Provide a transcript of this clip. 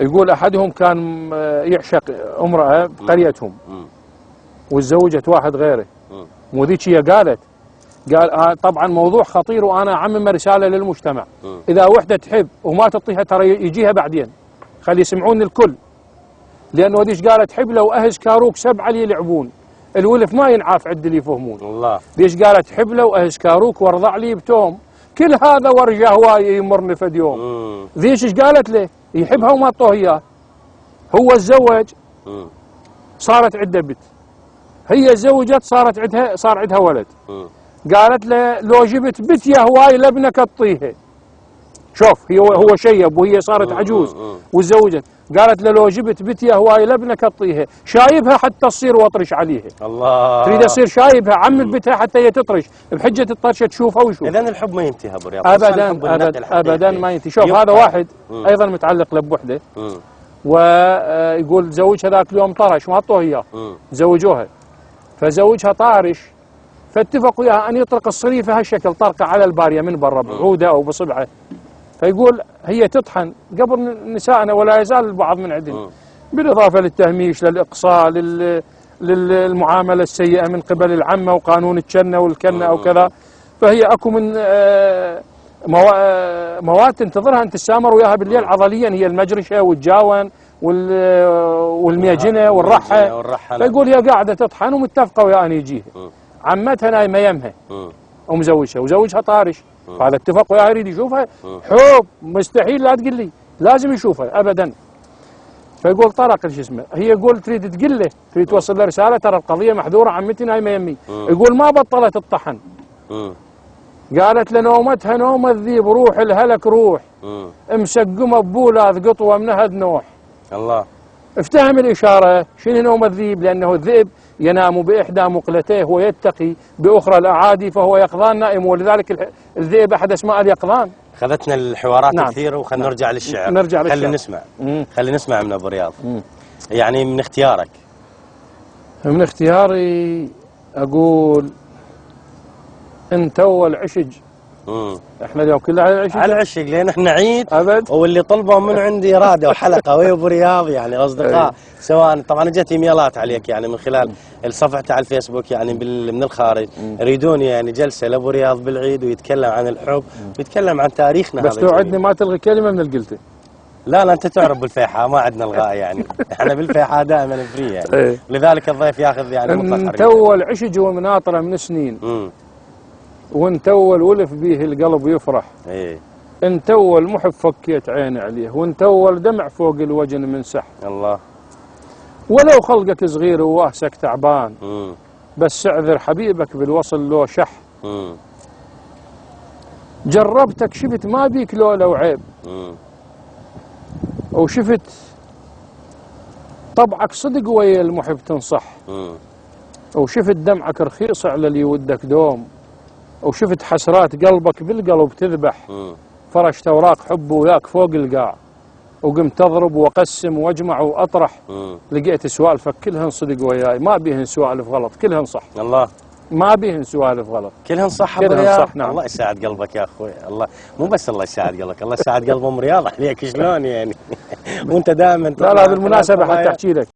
يقول أحدهم كان يعشق امرأة بقريتهم وتزوجت واحد غيره. وذيك هي قال طبعا موضوع خطير، وأنا أعمم رسالة للمجتمع. إذا وحدة تحب وما تعطيها ترى يجيها بعدين، خلي يسمعون الكل. لأنه ذيك قالت تحب لو أهز كاروك 7 اللي يلعبون، الولف ما ينعاف عد اللي يفهمون. الله. ذيك قالت تحب لو أهز كاروك وارضع لي بتوم، كل هذا ورجه هواي يمرني فد يوم. ذيك ايش قالت له؟ يحبها وما طوه اياه. هو تزوج صارت عده بنت، هي تزوجت صار عندها ولد. قالت له لو جبت بنت يا هواي لابنك تطيها. شوف هو شيب وهي صارت عجوز وتزوجت. قالت له لو جبت بنت يا هواي لابنك تطيها، شايبها حتى تصير واطرش عليه. الله. تريد تصير شايبها عمل بنتها حتى هي تطرش، بحجه الطرشه تشوفها ويشوف. اذا الحب ما ينتهي ابو رياض. ابدا ما ينتهي. شوف هذا واحد ايضا متعلق له بوحده، ويقول زوجها ذاك اليوم طرش ما اعطوه اياه، زوجوها فزوجها طارش، فاتفقوا وياها ان يطرق الصريفه هالشكل طرقه على الباريه من برا بعوده او بصبعه. فيقول هي تطحن قبل نسائنا ولا يزال البعض من عندنا، بالاضافه للتهميش، للاقصاء، للمعامله السيئه من قبل العمه وقانون الكنه والكنه او كذا. فهي اكو من مواد تنتظرها ان تتسامر وياها بالليل عضليا، هي المجرشه والجاون والمياجنه والرحه. فيقول هي قاعده تطحن ومتفقه وياها ان يجيها. عمتها نايمه يمها ومزوجها وزوجها طارش، فهذا اتفق وياها يريد يشوفها. حب مستحيل لا تقول لي لازم يشوفها ابدا. فيقول طرق شو اسمه، هي يقول تريد تقول له، تريد توصل له رساله ترى القضيه محذوره، عمتي نايمه يمي. يقول ما بطلت الطحن. قالت لنومتها نوم الذيب، روح الهلك روح، مسقمه ببولاذ قطوه من هد نوح. الله. افتهم الاشاره، شنو نوم الذيب؟ لانه الذئب ينام باحدى مقلتيه ويتقي باخرى الاعادي، فهو يقظان نائم، ولذلك الذئب احد اسماء اليقظان. خذتنا الحوارات نعم. كثيره، وخلينا نرجع للشعر. نرجع للشعر. خلينا نسمع من ابو رياض. يعني من اختيارك. من اختياري اقول انت اول عشج. احنا اليوم كلها على العشق، على العشق لان احنا عيد ابد، واللي طلبوا من عندي رادوا حلقه ويا ابو رياض يعني اصدقاء سواء. طبعا اجت ايميلات عليك يعني من خلال صفحته على الفيسبوك يعني من الخارج، يريدون يعني جلسه لابو رياض بالعيد ويتكلم عن الحب ويتكلم عن تاريخنا. بس توعدني ما تلغي كلمه من اللي قلته. لا انت تعرف بالفيحاء ما عندنا الغاء يعني، احنا بالفيحاء دائما فري يعني. لذلك الضيف ياخذ يعني مطلق. انت اول عشج ومناطره من سنين، وانت اول ولف بيه القلب يفرح. انت اول محب فكيت عيني عليه، وانت اول دمع فوق الوجن من سح. الله. ولو خلقك صغير ووهسك تعبان، بس اعذر حبيبك بالوصل لو شح. جربتك شفت ما بيك لو عيب، وشفت طبعك صدق ويا المحب تنصح، وشفت دمعك رخيص على اللي ودك دوم، وشفت حسرات قلبك بالقلب تذبح. فرشت اوراق حب وياك فوق القاع، وقمت اضرب واقسم واجمع واطرح. لقيت سوالفك كلهن صدق وياي، ما بيهن سوالف غلط، كلهن صح. الله. ما بيهن سوالف غلط، كلهن صح. كلهن صح. نعم. الله يساعد قلبك يا اخوي. الله مو بس الله يساعد قلبك، الله يساعد قلب ام رياض عليك شلون يعني. وانت دائما. لا بالمناسبه حتى احكي لك